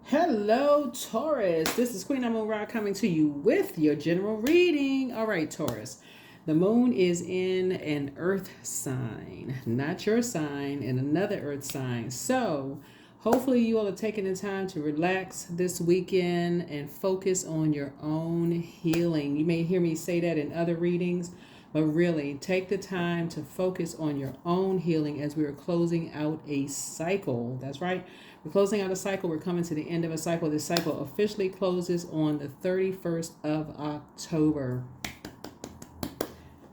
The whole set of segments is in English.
Hello, Taurus. This is Queen Amun Ra coming to you with your general reading. All right, Taurus. The moon is in an earth sign, not your sign, in another earth sign. So, hopefully, you all are taking the time to relax this weekend and focus on your own healing. You may hear me say that in other readings, but really take the time to focus on your own healing as we are closing out a cycle. That's right. We're closing out a cycle. We're coming to the end of a cycle. This cycle officially closes on the 31st of October.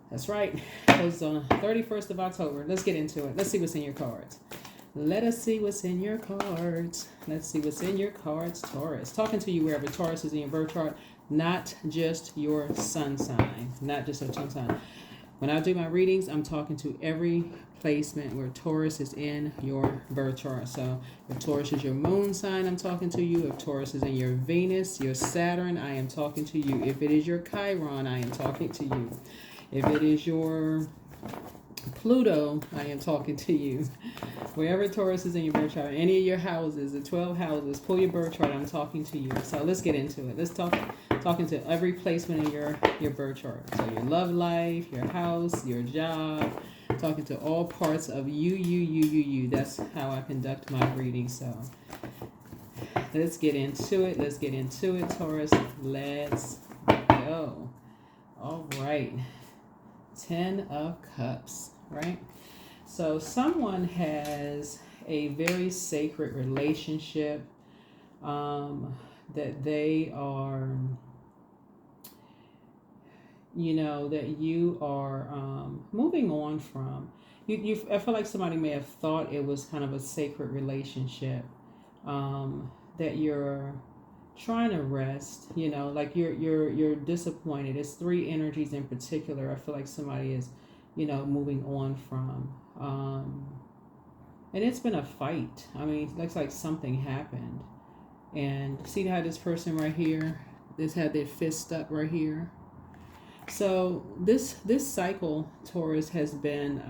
That's right. Closes on the 31st of October. Let's get into it. Let's see what's in your cards. Let us see what's in your cards. Let's see what's in your cards, Taurus. Talking to you wherever Taurus is in your birth chart, not just your sun sign. Not just your sun sign. When I do my readings, I'm talking to every placement where Taurus is in your birth chart. So if Taurus is your moon sign, I'm talking to you. If Taurus is in your Venus, your Saturn, I am talking to you. If it is your Chiron, I am talking to you. If it is your Pluto, I am talking to you. Wherever Taurus is in your birth chart, any of your houses, the 12 houses, pull your birth chart, I'm talking to you. So let's get into it. Let's talking to every placement in your birth chart. So your love life, your house, your job, talking to all parts of you. That's how I conduct my reading. So let's get into it. Let's get into it, Taurus. Let's go. All right. 10 of Cups, right? So someone has a very sacred relationship that they are, that you are moving on from. I feel like somebody may have thought it was kind of a sacred relationship that you're trying to rest, like you're disappointed. It's three energies in particular I feel like somebody is moving on from, and it's been a fight. I mean, it looks like something happened. And see how this person right here, this had their fist up right here. So this cycle, Taurus, has been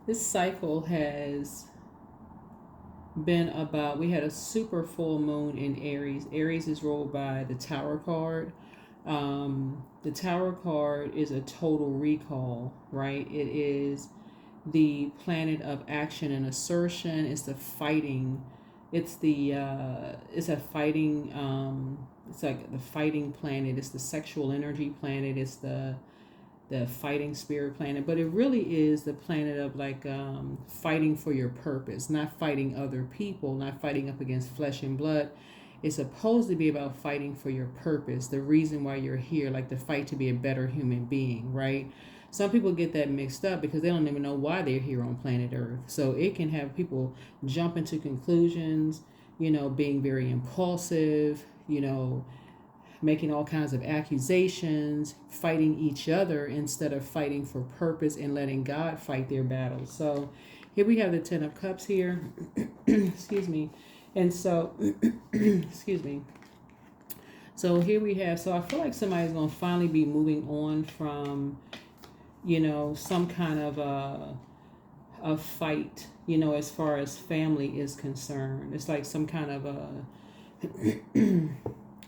this cycle has been about, we had a super full moon in Aries. Aries is ruled by the Tower card. The Tower card is a total recall, right? It is the planet of action and assertion. It's the fighting. It's the it's a fighting. It's like the fighting planet. It's the sexual energy planet. It's the fighting spirit planet, but it really is the planet of like fighting for your purpose, not fighting other people, not fighting up against flesh and blood. It's supposed to be about fighting for your purpose, the reason why you're here, like the fight to be a better human being, right? Some people get that mixed up because they don't even know why they're here on planet Earth. So it can have people jump into conclusions, being very impulsive, making all kinds of accusations, fighting each other instead of fighting for purpose and letting God fight their battles. So here we have the 10 of Cups here. Excuse me. And so, excuse me. So here we have, so I feel like somebody's going to finally be moving on from, some kind of a fight, as far as family is concerned. It's like some kind of a...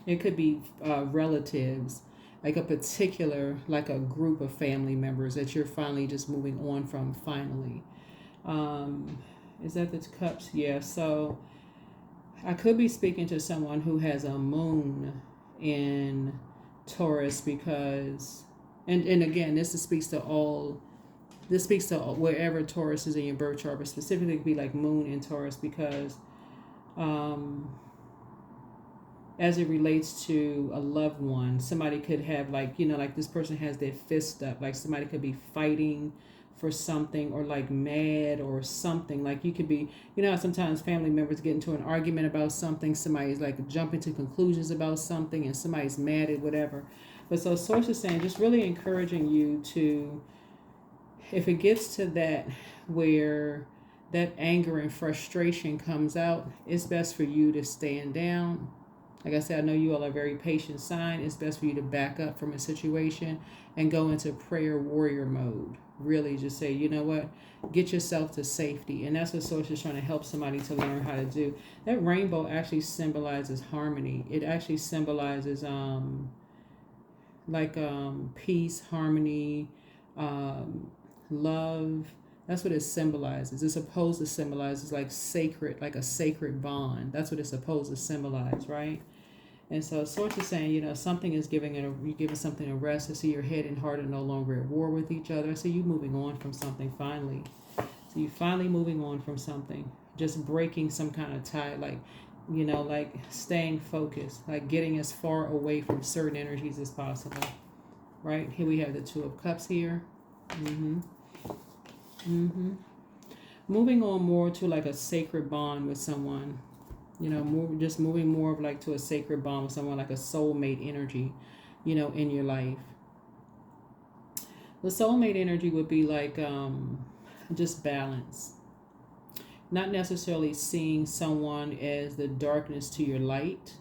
It could be relatives, like a particular, like a group of family members that you're finally just moving on from finally. Is that the Cups? Yeah, so I could be speaking to someone who has a moon in Taurus because, and again, this speaks to wherever Taurus is in your birth chart, but specifically it could be like moon in Taurus because, as it relates to a loved one, somebody could have like this person has their fist up, like somebody could be fighting for something or like mad or something. Like you could be, how sometimes family members get into an argument about something, somebody's like jumping to conclusions about something and somebody's mad at whatever. But so source is saying, just really encouraging you to, if it gets to that where that anger and frustration comes out, it's best for you to stand down, Like I said, I know you all are a very patient sign. It's best for you to back up from a situation and go into prayer warrior mode. Really just say, you know what? Get yourself to safety. And that's what Source is trying to help somebody to learn how to do. That rainbow actually symbolizes harmony. It actually symbolizes peace, harmony, love. That's what it symbolizes. It's supposed to symbolize, it's like sacred, like a sacred bond. That's what it's supposed to symbolize, right? And so Source is saying, something is you're giving something a rest. I see your head and heart are no longer at war with each other. I see you moving on from something finally. So you're finally moving on from something. Just breaking some kind of tie, like staying focused, like getting as far away from certain energies as possible. Right? Here we have the Two of Cups here. Moving on more to like a sacred bond with someone. Moving more of like to a sacred bond with someone, like a soulmate energy, in your life. The soulmate energy would be like just balance. Not necessarily seeing someone as the darkness to your light,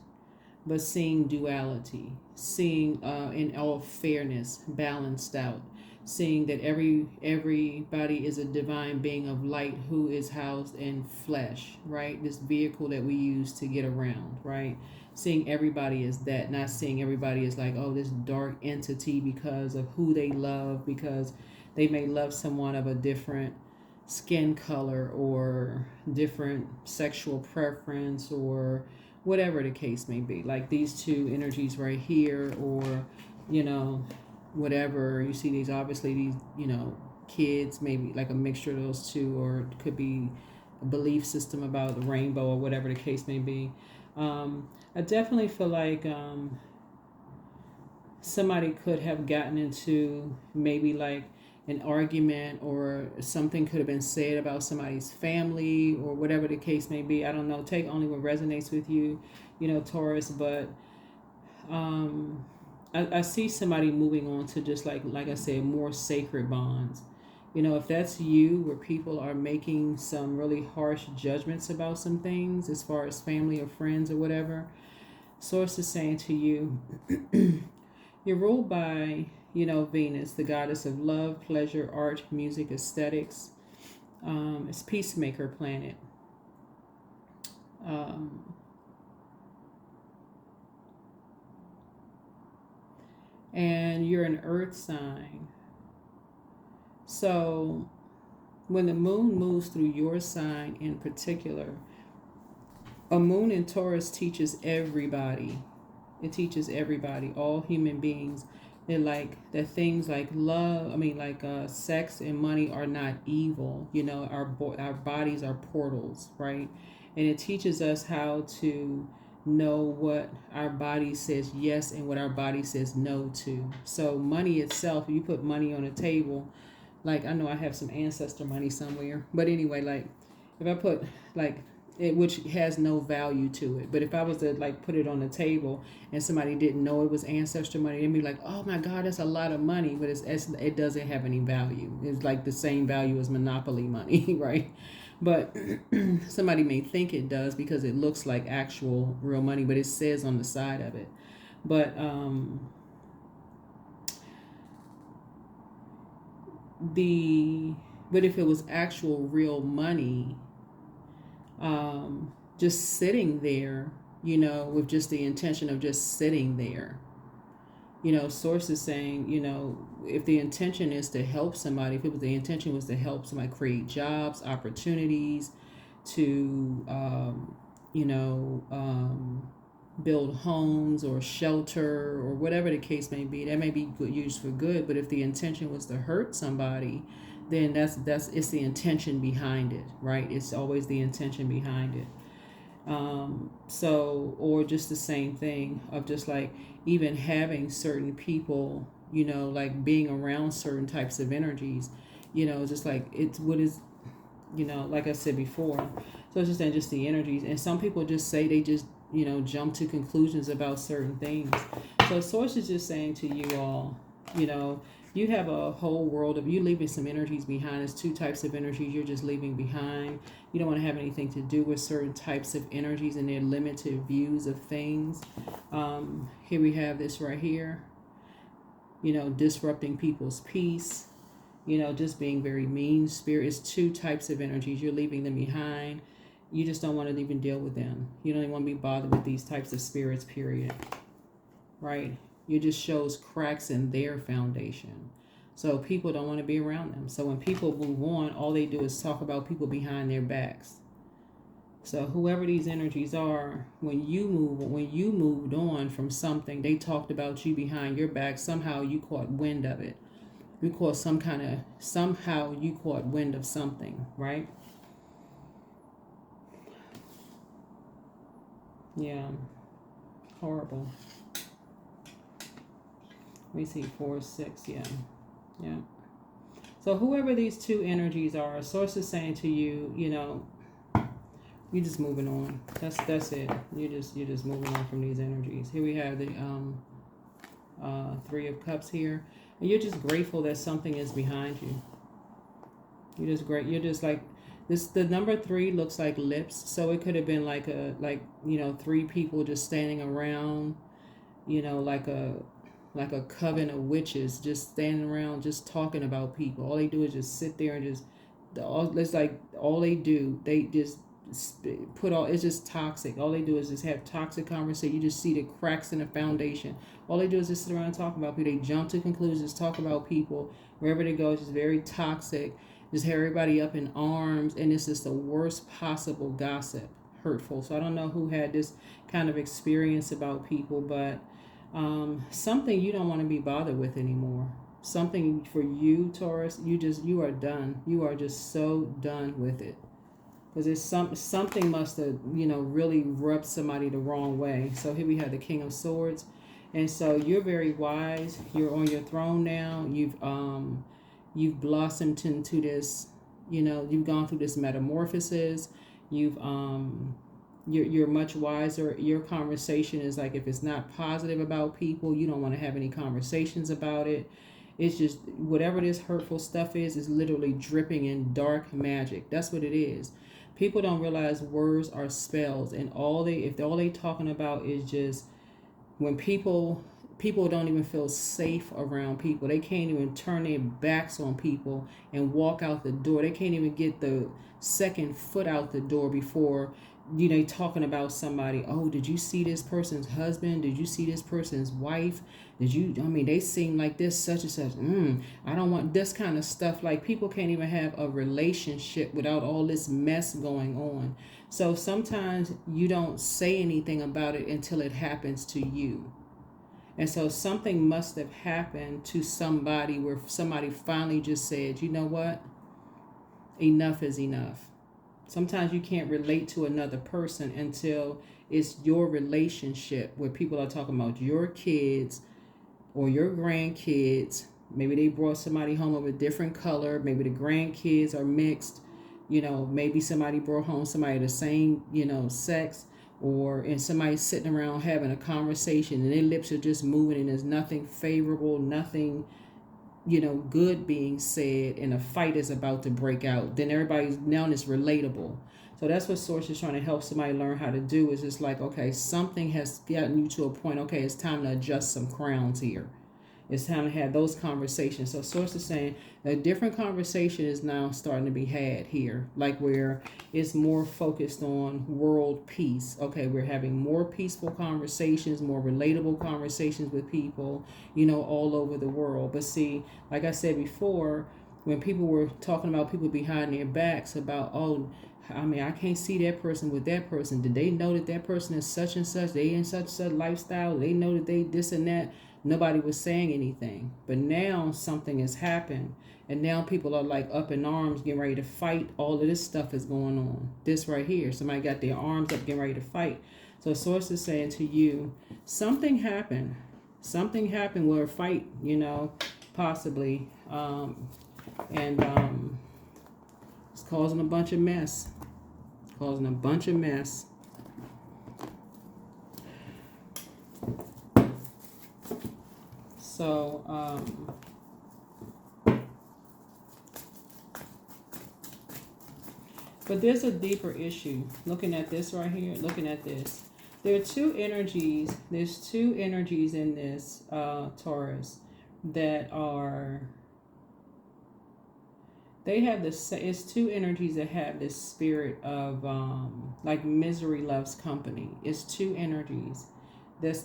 but seeing duality, seeing in all fairness, balanced out, seeing that everybody is a divine being of light who is housed in flesh, right? This vehicle that we use to get around, right? Seeing everybody as that, not seeing everybody as like, oh, this dark entity because of who they love, because they may love someone of a different skin color or different sexual preference or whatever the case may be. Like these two energies right here, or, whatever. You see these kids, maybe like a mixture of those two, or it could be a belief system about the rainbow or whatever the case may be. I definitely feel like somebody could have gotten into maybe like an argument, or something could have been said about somebody's family or whatever the case may be. I don't know. Take only what resonates with you, Taurus. But I see somebody moving on to just like I said, more sacred bonds. If that's you, where people are making some really harsh judgments about some things as far as family or friends or whatever, Source is saying to you, you're ruled by, Venus, the goddess of love, pleasure, art, music, aesthetics. It's peacemaker planet. And you're an earth sign. So when the moon moves through your sign in particular, a moon in Taurus teaches everybody. It teaches everybody, all human beings, that things like love, sex and money are not evil. Our bodies are portals, right? And it teaches us how to know what our body says yes and what our body says no to. So money itself, you put money on a table, like I know I have some ancestor money somewhere, but anyway, like if I put like it, which has no value to it, but if I was to like put it on the table and somebody didn't know it was ancestor money, they'd be like, oh my God, that's a lot of money, but it doesn't have any value. It's like the same value as monopoly money, right? But somebody may think it does because it looks like actual real money, but it says on the side of it. But if it was actual real money, just sitting there, with just the intention of just sitting there, Source is saying, if the intention is to help somebody, if the intention was to help somebody create jobs, opportunities, to, build homes or shelter or whatever the case may be, that may be used for good. But if the intention was to hurt somebody, then it's the intention behind it, right? It's always the intention behind it. Or just the same thing of just like even having certain people, like being around certain types of energies, just like it's what is, like I said before. So it's just the energies. And some people just say they just, jump to conclusions about certain things. So Source is just saying to you all, You have a whole world of, you leaving some energies behind. There's two types of energies you're just leaving behind. You don't want to have anything to do with certain types of energies and their limited views of things. Here we have this right here, disrupting people's peace, just being very mean spirit. It's two types of energies. You're leaving them behind. You just don't want to even deal with them. You don't even want to be bothered with these types of spirits, period. Right? It just shows cracks in their foundation. So people don't want to be around them. So when people move on, all they do is talk about people behind their backs. So whoever these energies are, when you moved on from something, they talked about you behind your back. Somehow you caught wind of it. Somehow you caught wind of something, right? Yeah. Horrible. Let me see, 4, 6, yeah. Yeah. So whoever these two energies are, source is saying to you, you're just moving on. That's it. You're just moving on from these energies. Here we have the 3 of Cups here. And you're just grateful that something is behind you. You're just great. You're just like this. The number 3 looks like lips, so it could have been like 3 people just standing around, like a coven of witches just standing around just talking about people. All they do is just sit there and it's like all they do, they just it's just toxic. All they do is just have toxic conversation. You just see the cracks in the foundation. All they do is just sit around and talk about people. They jump to conclusions, talk about people. Wherever they go, it's just very toxic. Just have everybody up in arms, and it's just the worst possible gossip, hurtful. So I don't know who had this kind of experience about people, but something you don't want to be bothered with anymore. Something for you, Taurus, you are done. You are just so done with it. Because it's something must have, really rubbed somebody the wrong way. So here we have the King of Swords. And so you're very wise. You're on your throne now. You've blossomed into this, you've gone through this metamorphosis. You're much wiser. Your conversation is like, if it's not positive about people, you don't want to have any conversations about it. It's just whatever this hurtful stuff is literally dripping in dark magic. That's what it is. People don't realize words are spells, and if all they talking about is just when people don't even feel safe around people. They can't even turn their backs on people and walk out the door. They can't even get the second foot out the door before talking about somebody. Oh, did you see this person's husband? Did you see this person's wife? They seem like this such and such. I don't want this kind of stuff. Like, people can't even have a relationship without all this mess going on. So sometimes you don't say anything about it until it happens to you. And so something must have happened to somebody where somebody finally just said, you know what? Enough is enough. Sometimes you can't relate to another person until it's your relationship, where people are talking about your kids or your grandkids. Maybe they brought somebody home of a different color. Maybe the grandkids are mixed. Maybe somebody brought home somebody of the same, sex. And somebody's sitting around having a conversation and their lips are just moving and there's nothing favorable, nothing good being said, and a fight is about to break out. Then everybody's now it's relatable. So that's what Source is trying to help somebody learn how to do, is just like, okay, something has gotten you to a point, okay, it's time to adjust some crowns here. It's time to have those conversations. So Source is saying a different conversation is now starting to be had here, like where it's more focused on world peace. Okay, we're having more peaceful conversations, more relatable conversations with people, all over the world. But see, like I said before, when people were talking about people behind their backs about, I can't see that person with that person. Did they know that person is such and such? They in such a lifestyle. They know that they this and that. Nobody was saying anything. But now something has happened. And now people are like up in arms, getting ready to fight. All of this stuff is going on. This right here. Somebody got their arms up, getting ready to fight. So Source is saying to you, something happened. Something happened where a fight, possibly. It's causing a bunch of mess. It's causing a bunch of mess. So, But there's a deeper issue. Looking at this right here, looking at this. There are two energies. There's two energies in this Taurus that are, they have this, it's two energies that have this spirit of like misery loves company. It's two energies.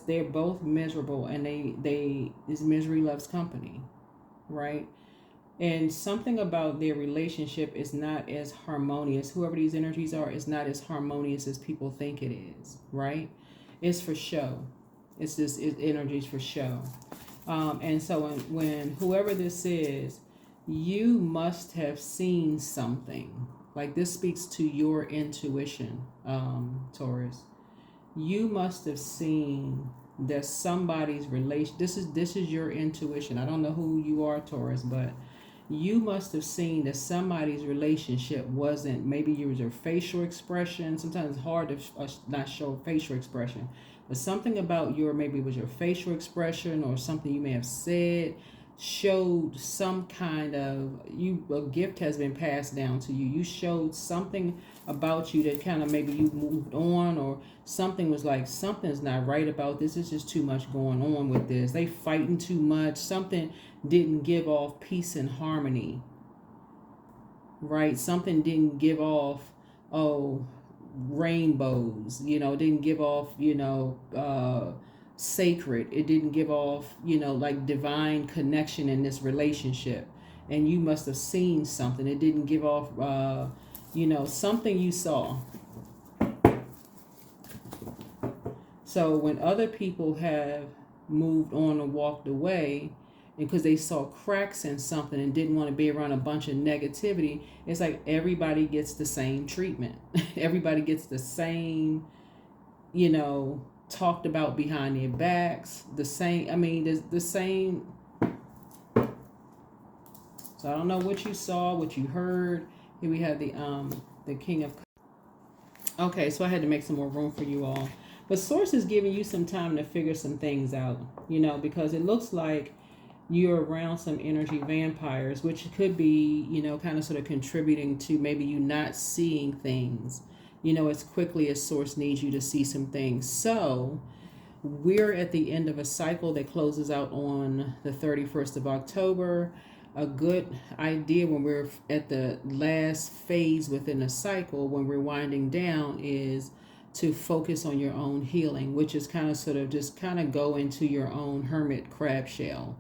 They're both miserable, and they is misery loves company, right? And something about their relationship is not as harmonious. Whoever these energies are is not as harmonious as people think it is, right? It's for show. It's this energies for show. And so when whoever this is, you must have seen something. Like, this speaks to your intuition, Taurus. You must have seen that somebody's relation. This is your intuition. I don't know who you are, Taurus, but you must have seen that somebody's relationship wasn't, maybe your facial expression. Sometimes it's hard to not show facial expression, but something about maybe it was your facial expression or something you may have said showed some kind of, a gift has been passed down to you. You showed something about you that kind of, maybe you moved on, or something was like, something's not right about this. It's just too much going on with this. They fighting too much. Something didn't give off peace and harmony, right? Something didn't give off, rainbows, didn't give off, sacred. It didn't give off, like divine connection in this relationship. And you must have seen something. It didn't give off, something you saw. So when other people have moved on or walked away, because they saw cracks in something and didn't want to be around a bunch of negativity, it's like everybody gets the same treatment. Everybody gets the same, talked about behind their backs. The same, there's the same. So I don't know what you saw, what you heard. Here we have the King of. Okay, so I had to make some more room for you all. But Source is giving you some time to figure some things out, because it looks like you're around some energy vampires, which could be, kind of sort of contributing to maybe you not seeing things, as quickly as Source needs you to see some things. So we're at the end of a cycle that closes out on the 31st of October. A good idea when we're at the last phase within a cycle, when we're winding down, is to focus on your own healing, which is kind of sort of just kind of go into your own hermit crab shell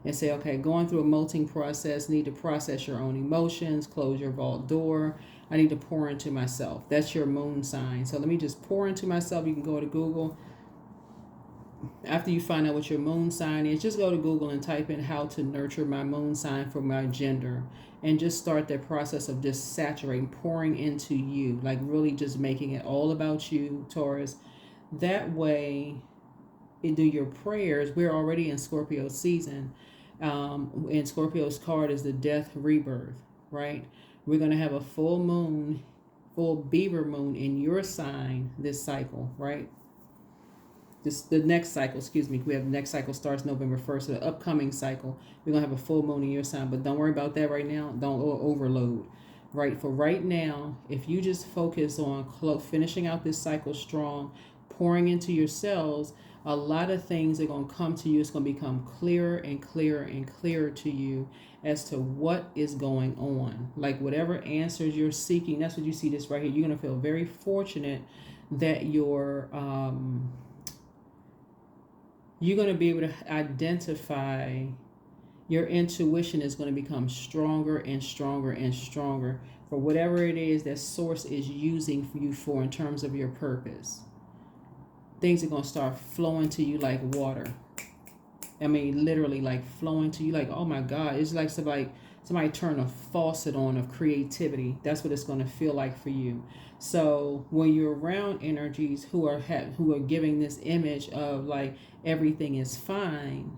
and say, okay, going through a molting process, need to process your own emotions, close your vault door. I need to pour into myself. That's your moon sign. So let me just pour into myself. You can go to Google. After you find out what your moon sign is, just go to Google and type in how to nurture my moon sign for my gender, and just start that process of just saturating, pouring into you, like really just making it all about you, Taurus. That way, do your prayers. We're already in Scorpio season. And Scorpio's card is the death rebirth, right? We're going to have a full moon, full beaver moon in your sign this cycle, right? The next cycle, excuse me. We have the next cycle starts November 1st. So the upcoming cycle, we're going to have a full moon in your sign. But don't worry about that right now. Don't overload. Right? For right now, if you just focus on finishing out this cycle strong, pouring into your cells, a lot of things are going to come to you. It's going to become clearer and clearer and clearer to you as to what is going on. Like whatever answers you're seeking, that's what you see this right here. You're going to feel very fortunate that you're going to be able to identify. Your intuition is going to become stronger and stronger and stronger for whatever it is that Source is using for you for in terms of your purpose. Things are going to start flowing to you like water. I mean, literally like flowing to you like, oh my God, it's like somebody turn a faucet on of creativity. That's what it's going to feel like for you. So when you're around energies who are giving this image of like everything is fine,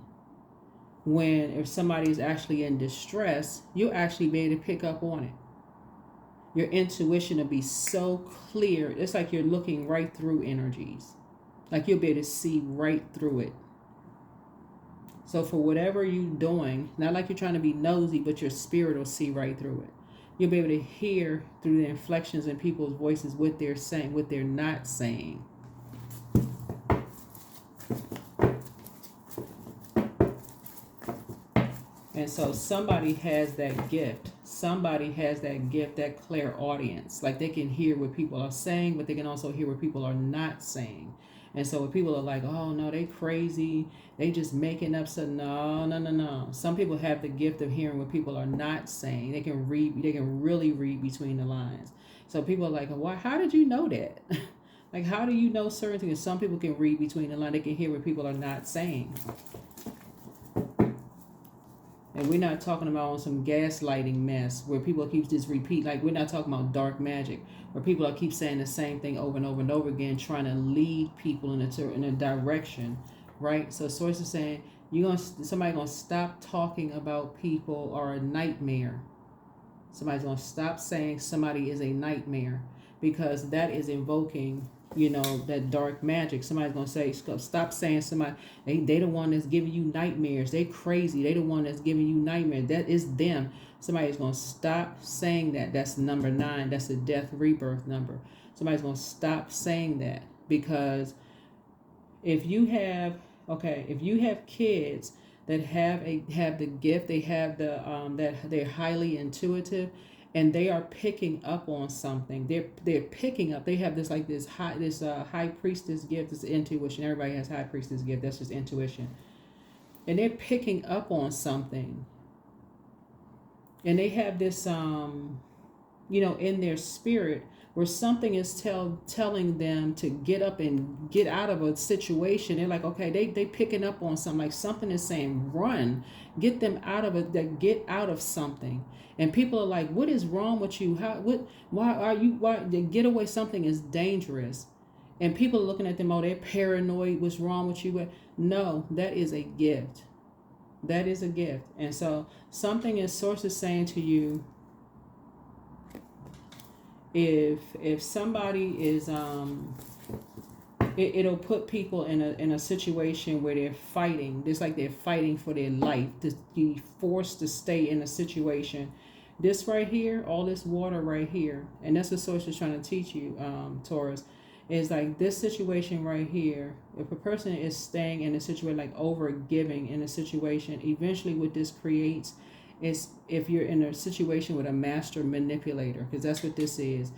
if somebody is actually in distress, you'll actually be able to pick up on it. Your intuition will be so clear. It's like you're looking right through energies. Like you'll be able to see right through it. So for whatever you're doing, not like you're trying to be nosy, but your spirit will see right through it. You'll be able to hear through the inflections in people's voices what they're saying, what they're not saying. And so somebody has that gift. Somebody has that gift, that clairaudience. Like they can hear what people are saying, but they can also hear what people are not saying. And so when people are like, oh no, they crazy, they just making up stuff. No, no, no, no. Some people have the gift of hearing what people are not saying. They can read, they can really read between the lines. So people are like, why, how did you know that? Like, how do you know certain things? Some people can read between the lines. They can hear what people are not saying. And we're not talking about on some gaslighting mess where people keep just repeat. Like, we're not talking about dark magic where people are keep saying the same thing over and over and over again, trying to lead people in a direction, right? So source is saying somebody's gonna stop talking about people are a nightmare. Somebody's gonna stop saying somebody is a nightmare, because that is invoking, that dark magic. Somebody's gonna say, stop saying somebody, they the one that's giving you nightmares. They crazy. They the one that's giving you nightmares. That is them. Somebody's gonna stop saying that. That's number 9. That's the death rebirth number. Somebody's gonna stop saying that, because if you have kids that have the gift, they have that they're highly intuitive, and they are picking up on something. They're picking up. They have this high priestess gift. This intuition. Everybody has high priestess gift. That's just intuition, and they're picking up on something. And they have this in their spirit where something is telling them to get up and get out of a situation. They're like, okay, they picking up on something, like something is saying, run, get them out of it, get out of something. And people are like, what is wrong with you? Why get away? Something is dangerous. And people are looking at them, oh, they're paranoid. What's wrong with you? No, that is a gift. That is a gift. And so something is source is saying to you, if somebody is it'll put people in a situation where they're fighting. It's like they're fighting for their life, to be forced to stay in a situation. This right here, all this water right here, and that's what source is trying to teach you, Taurus, is like this situation right here. If a person is staying in a situation, like over giving in a situation, eventually what this creates is, if you're in a situation with a master manipulator, because that's what this is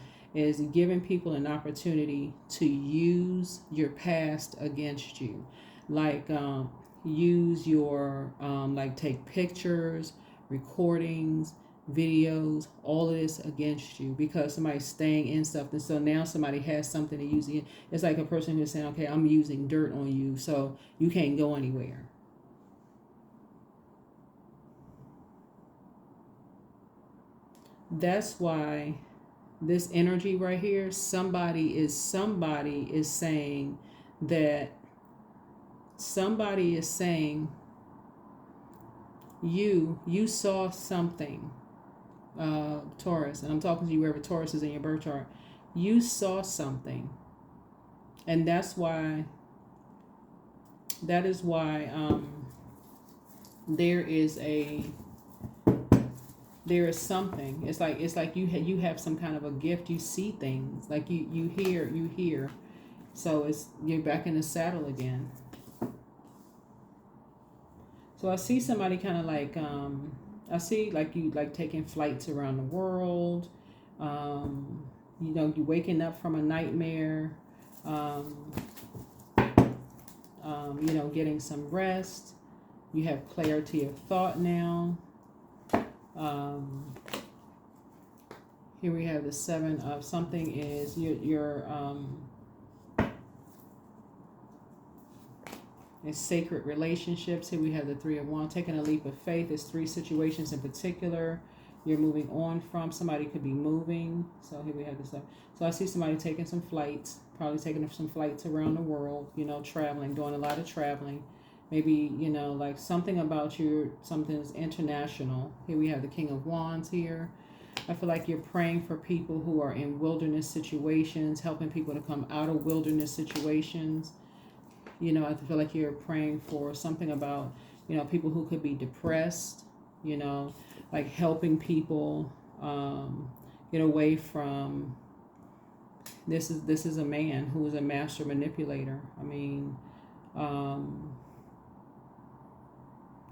giving people an opportunity to use your past against you. Like use your like take pictures, recordings, videos, all of this against you, because somebody's staying in stuff. And so now somebody has something to use it. It's like a person who's saying, okay, I'm using dirt on you, so you can't go anywhere. That's why this energy right here, somebody is saying that, somebody is saying you saw something, Taurus, and I'm talking to you wherever Taurus is in your birth chart. You saw something, and that is why there is something. It's like you have some kind of a gift. You see things, like you hear. So you're back in the saddle again. So I see somebody kind of like I see like you like taking flights around the world. You waking up from a nightmare. Getting some rest. You have clarity of thought now. Here we have the 7 of something is your it's sacred relationships. Here we have the 3 of Wands, taking a leap of faith. There's 3 situations in particular you're moving on from. Somebody could be moving. So here we have this. So I see somebody taking some flights, probably taking some flights around the world, traveling, doing a lot of traveling. Maybe, like something about something's international. Here we have the King of Wands here. I feel like you're praying for people who are in wilderness situations, helping people to come out of wilderness situations. I feel like you're praying for something about, people who could be depressed, like helping people Get away from this is a man who is a master manipulator. I mean,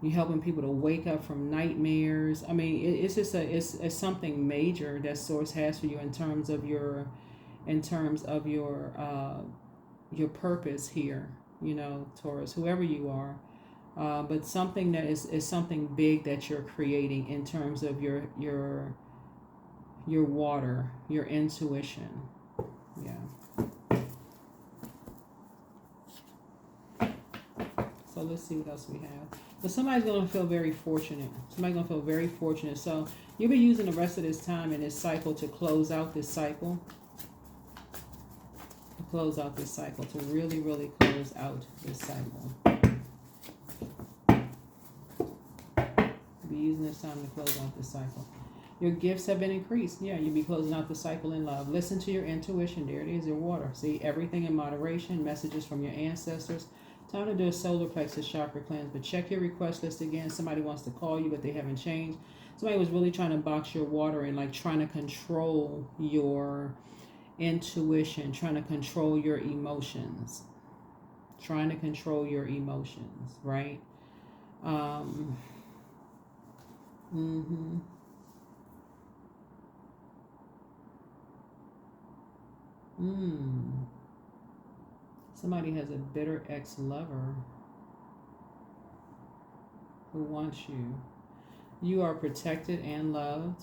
you're helping people to wake up from nightmares. I mean, it's just it's something major that Source has for you in terms of your your purpose here. You know, Taurus, whoever you are. But something that is something big that you're creating in terms of your water, your intuition. Yeah. So let's see what else we have. But somebody's going to feel very fortunate. Somebody's going to feel very fortunate. So you'll be using the rest of this time in this cycle to close out this cycle. To close out this cycle. To really, really close out this cycle. You'll be using this time to close out this cycle. Your gifts have been increased. Yeah, you'll be closing out the cycle in love. Listen to your intuition. There it is, your water. See, everything in moderation. Messages from your ancestors. Time to do a solar plexus chakra cleanse. But check your request list again. Somebody wants to call you, but they haven't changed. Somebody was really trying to box your water and like trying to control your intuition. Trying to control your emotions. Trying to control your emotions, right? Somebody has a bitter ex-lover who wants you. You are protected and loved.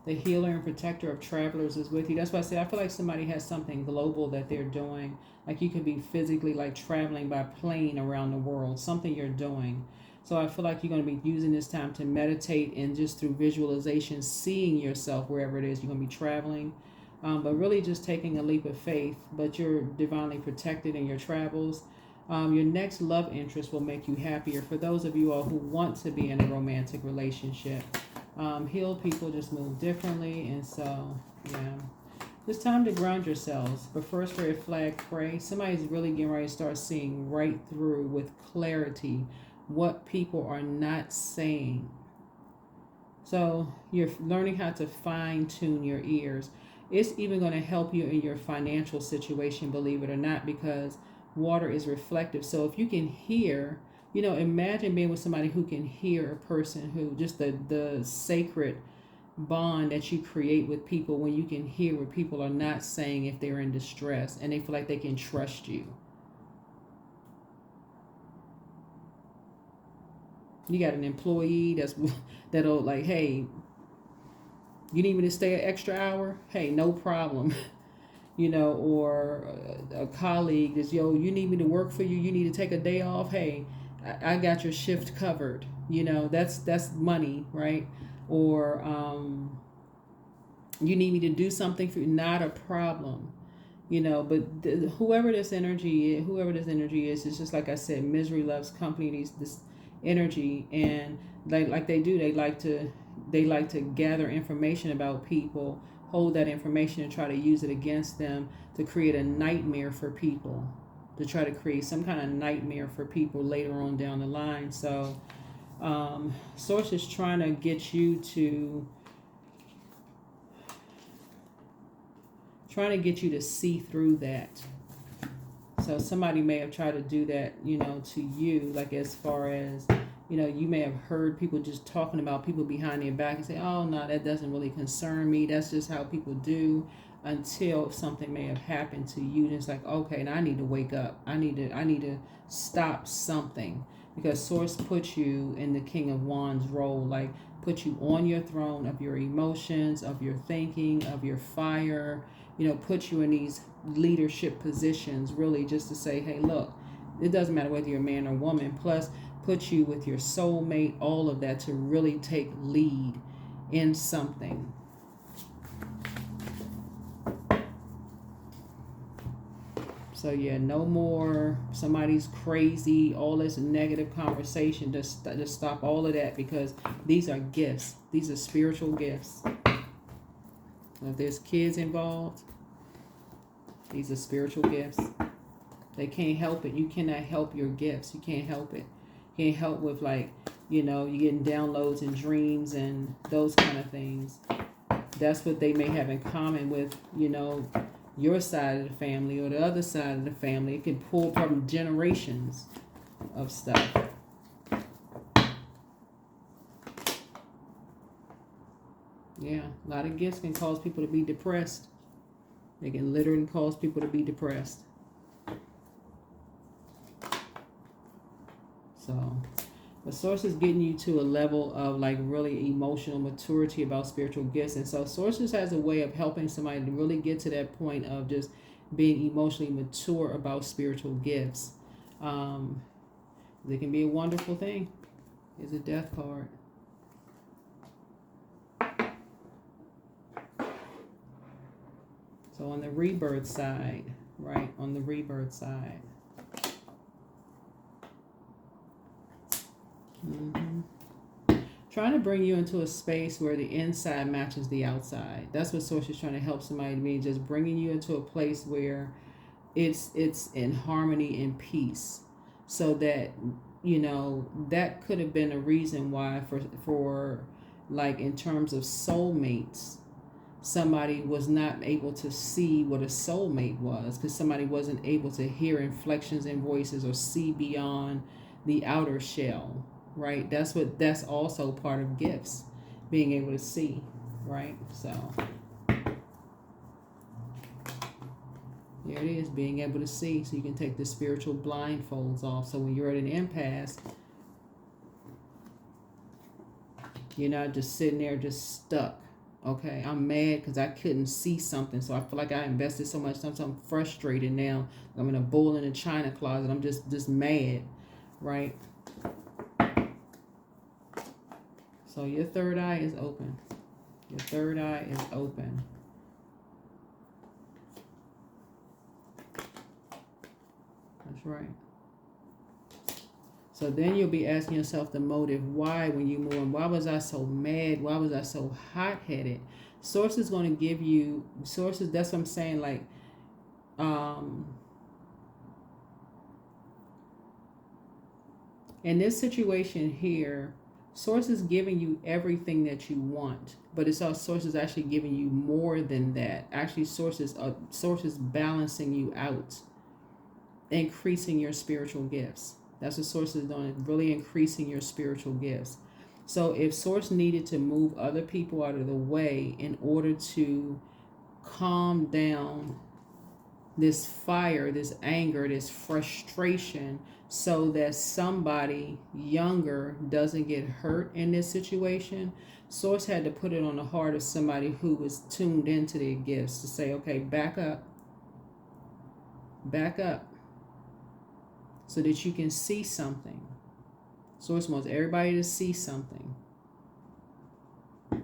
The healer and protector of travelers is with you. That's why I say I feel like somebody has something global that they're doing. Like you could be physically like traveling by plane around the world. Something you're doing. So I feel like you're going to be using this time to meditate and just through visualization, seeing yourself wherever it is you're going to be traveling. But really just taking a leap of faith. But you're divinely protected in your travels. Your next love interest will make you happier. For those of you all who want to be in a romantic relationship, healed people just move differently. And so, yeah. It's time to ground yourselves. But first, red flag, pray. Somebody's really getting ready to start seeing right through with clarity what people are not saying. So you're learning how to fine tune your ears. It's even going to help you in your financial situation, believe it or not, because water is reflective. So if you can hear, you know, imagine being with somebody who can hear a person who just the sacred bond that you create with people when you can hear what people are not saying if they're in distress and they feel like they can trust you. You got an employee that'll like, hey, you need me to stay an extra hour? Hey, no problem. You know, or a colleague is, yo, you need me to work for you? You need to take a day off? Hey, I got your shift covered. You know, that's money, right? Or you need me to do something for you? Not a problem. You know, but whoever this energy is, it's just like I said, misery loves company. This energy, and they like to gather information about people, hold that information and try to use it against them to create a nightmare for people, to try to create some kind of nightmare for people later on down the line. So Source is trying to get you to see through that. So somebody may have tried to do that, you know, to you, like as far as, you know, you may have heard people just talking about people behind their back and say, oh, no, that doesn't really concern me. That's just how people do, until something may have happened to you. And it's like, okay, now I need to wake up. I need to stop something, because Source puts you in the King of Wands role, like put you on your throne of your emotions, of your thinking, of your fire, you know, put you in these leadership positions, really just to say, hey, look, it doesn't matter whether you're a man or woman, plus put you with your soulmate, all of that, to really take lead in something. So yeah, no more somebody's crazy, all this negative conversation. Just stop all of that, because these are gifts. These are spiritual gifts. If there's kids involved, these are spiritual gifts. They can't help it. You cannot help your gifts. You can't help it. You can't help with like You know, you're getting downloads and dreams and those kind of things. That's what they may have in common with, you know, your side of the family or the other side of the family. It can pull from generations of stuff. Yeah, a lot of gifts can cause people to be depressed. They can literally cause people to be depressed. So, the source is getting you to a level of like really emotional maturity about spiritual gifts. And so, sources has a way of helping somebody to really get to that point of just being emotionally mature about spiritual gifts. It can be a wonderful thing. It's a death card. So on the rebirth side, right? On the rebirth side. Trying to bring you into a space where the inside matches the outside. That's what Source is trying to help somebody to be. Just bringing you into a place where it's in harmony and peace. So that, you know, that could have been a reason why for like in terms of soulmates, somebody was not able to see what a soulmate was because somebody wasn't able to hear inflections in voices or see beyond the outer shell, right? That's also part of gifts, being able to see, right? So there it is, being able to see, so you can take the spiritual blindfolds off. So when you're at an impasse, you're not just sitting there just stuck. Okay, I'm mad because I couldn't see something. So I feel like I invested so much time. So I'm frustrated now. I'm in a bull in a china closet. I'm just mad, right? So your third eye is open. Your third eye is open. That's right. So then you'll be asking yourself the motive. Why, when you move on? Why was I so mad? Why was I so hot-headed? Source is going to give you sources. That's what I'm saying. Like, in this situation here, Source is giving you everything that you want, but it's our Source is actually giving you more than that. Actually, Source is balancing you out, increasing your spiritual gifts. That's what Source is doing, really increasing your spiritual gifts. So if Source needed to move other people out of the way in order to calm down this fire, this anger, this frustration, so that somebody younger doesn't get hurt in this situation, Source had to put it on the heart of somebody who was tuned into their gifts to say, okay, back up, so that you can see something. Source wants everybody to see something,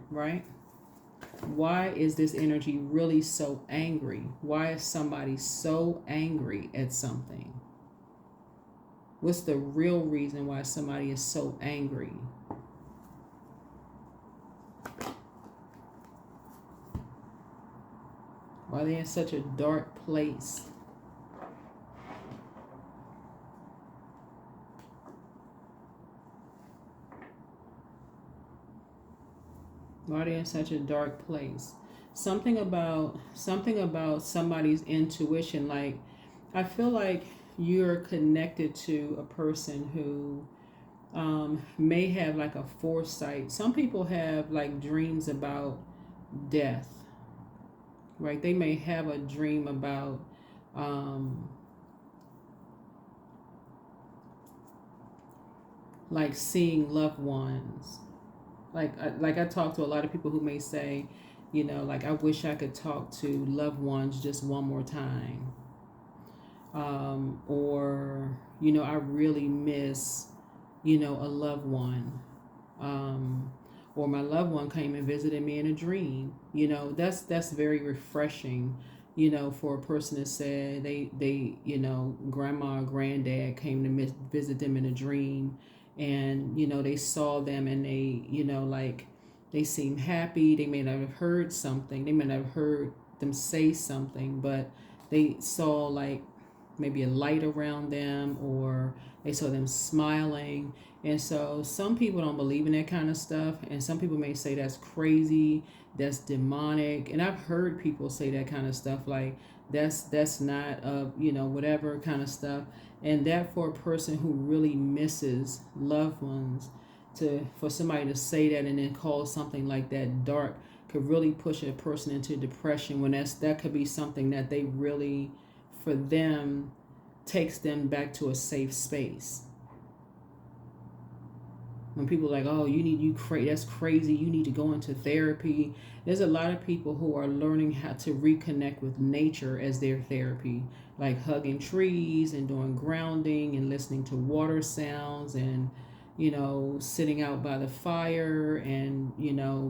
right? Why is this energy really so angry? Why is somebody so angry at something? What's the real reason why somebody is so angry? Why are they in such a dark place? Why are they in such a dark place? Something about somebody's intuition. Like, I feel like you're connected to a person who may have like a foresight. Some people have like dreams about death, right? They may have a dream about like seeing loved ones. Like I talk to a lot of people who may say, you know, like, I wish I could talk to loved ones just one more time. Or, you know, I really miss, you know, a loved one. Or my loved one came and visited me in a dream. You know, that's very refreshing, you know, for a person to say they you know, grandma or granddad came to visit them in a dream, and, you know, they saw them and they, you know, like, they seemed happy. They may not have heard something. They may not have heard them say something, but they saw like maybe a light around them, or they saw them smiling. And so some people don't believe in that kind of stuff, and some people may say that's crazy, that's demonic. And I've heard people say that kind of stuff, like that's not whatever kind of stuff. And that, for a person who really misses loved ones, to for somebody to say that and then call something like that dark, could really push a person into depression, when that could be something that they really, for them, takes them back to a safe space. When people are like, oh, that's crazy, you need to go into therapy. There's a lot of people who are learning how to reconnect with nature as their therapy, like hugging trees and doing grounding and listening to water sounds, and sitting out by the fire, and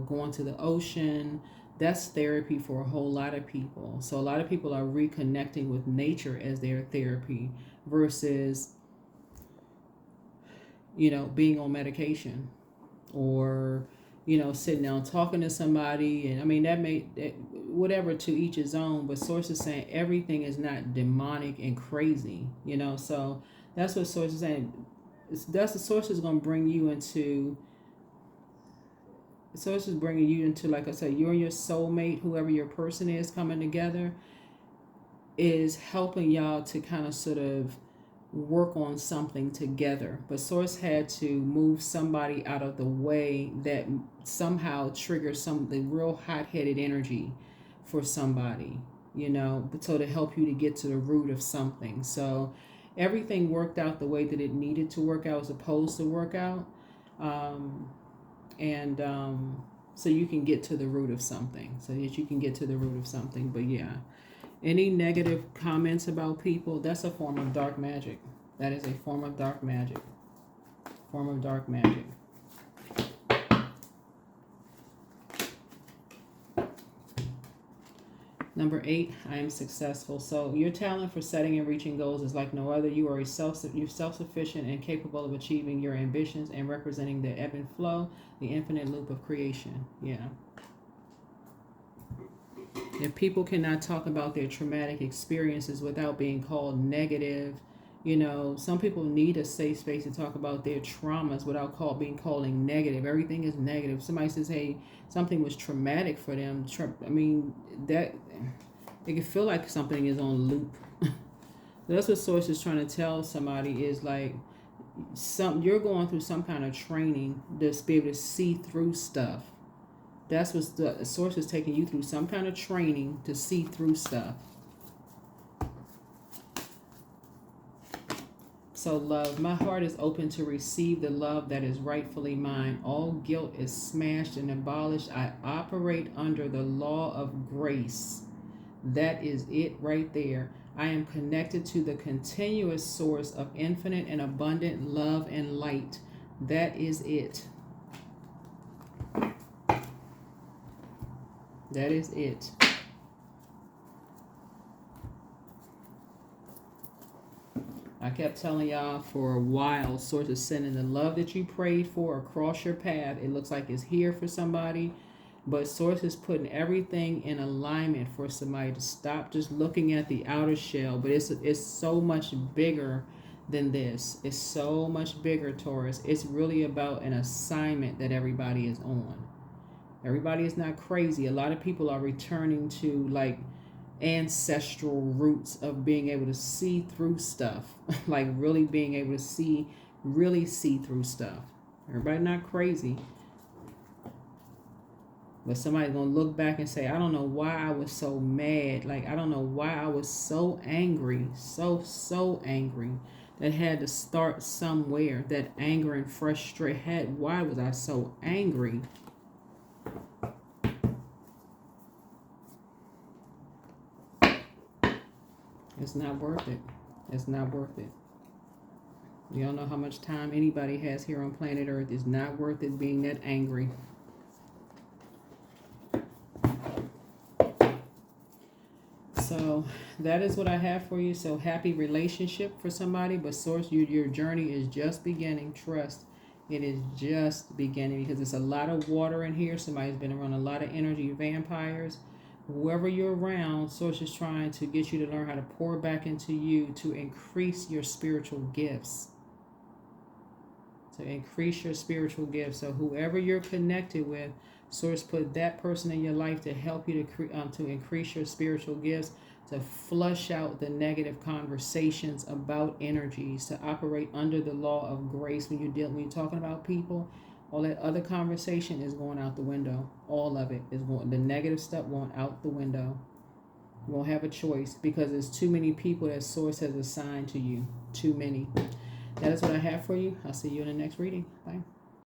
going to the ocean. That's therapy for a whole lot of people. So a lot of people are reconnecting with nature as their therapy versus being on medication, or sitting down talking to somebody. And I mean, whatever, to each his own, but Source is saying everything is not demonic and crazy, so that's what Source is saying. That's the Source is going to bring you into. Source is bringing you into, like I said, you and your soulmate, whoever your person is, coming together, is helping y'all to kind of sort of work on something together. But Source had to move somebody out of the way that somehow triggers the real hot-headed energy for somebody, so to help you to get to the root of something. So everything worked out the way that it needed to work out, supposed to work out. So you can get to the root of something, But yeah, any negative comments about people, that's a form of dark magic. That is a form of dark magic. Number 8, I am successful. So your talent for setting and reaching goals is like no other. You are you're self-sufficient and capable of achieving your ambitions and representing the ebb and flow, the infinite loop of creation. Yeah. If people cannot talk about their traumatic experiences without being called negative, some people need a safe space to talk about their traumas without being called negative. Everything is negative. Somebody says, hey, something was traumatic for them. That it can feel like something is on loop. That's what Source is trying to tell somebody, is like you're going through some kind of training to be able to see through stuff. That's what the Source is taking you through, some kind of training to see through stuff. So love, my heart is open to receive the love that is rightfully mine. All guilt is smashed and abolished. I operate under the law of grace. That is it right there. I am connected to the continuous source of infinite and abundant love and light. That is it. That is it. I kept telling y'all for a while, Source is sending the love that you prayed for across your path. It looks like it's here for somebody, but Source is putting everything in alignment for somebody to stop just looking at the outer shell. But it's so much bigger than this. It's so much bigger, Taurus. It's really about an assignment that everybody is on. Everybody is not crazy. A lot of people are returning to like ancestral roots of being able to see through stuff. Like really being able to really see through stuff. Everybody not crazy. But somebody's going to look back and say, I don't know why I was so mad. Like, I don't know why I was so angry. So angry. That had to start somewhere. That anger and frustration. Why was I so angry? It's not worth it. It's not worth it. You don't know how much time anybody has here on planet Earth. It's not worth it being that angry. So that is what I have for you. So happy relationship for somebody. But Source, your journey is just beginning. Trust. It is just beginning, because there's a lot of water in here. Somebody's been around a lot of energy vampires. whoever you're around, Source is trying to get you to learn how to pour back into you to increase your spiritual gifts. To increase your spiritual gifts. So whoever you're connected with, Source put that person in your life to help you to increase your spiritual gifts, to flush out the negative conversations about energies, to operate under the law of grace when you're talking about people. All that other conversation is going out the window. All of it is going. The negative stuff going out the window. You won't have a choice because there's too many people that Source has assigned to you. Too many. That is what I have for you. I'll see you in the next reading. Bye.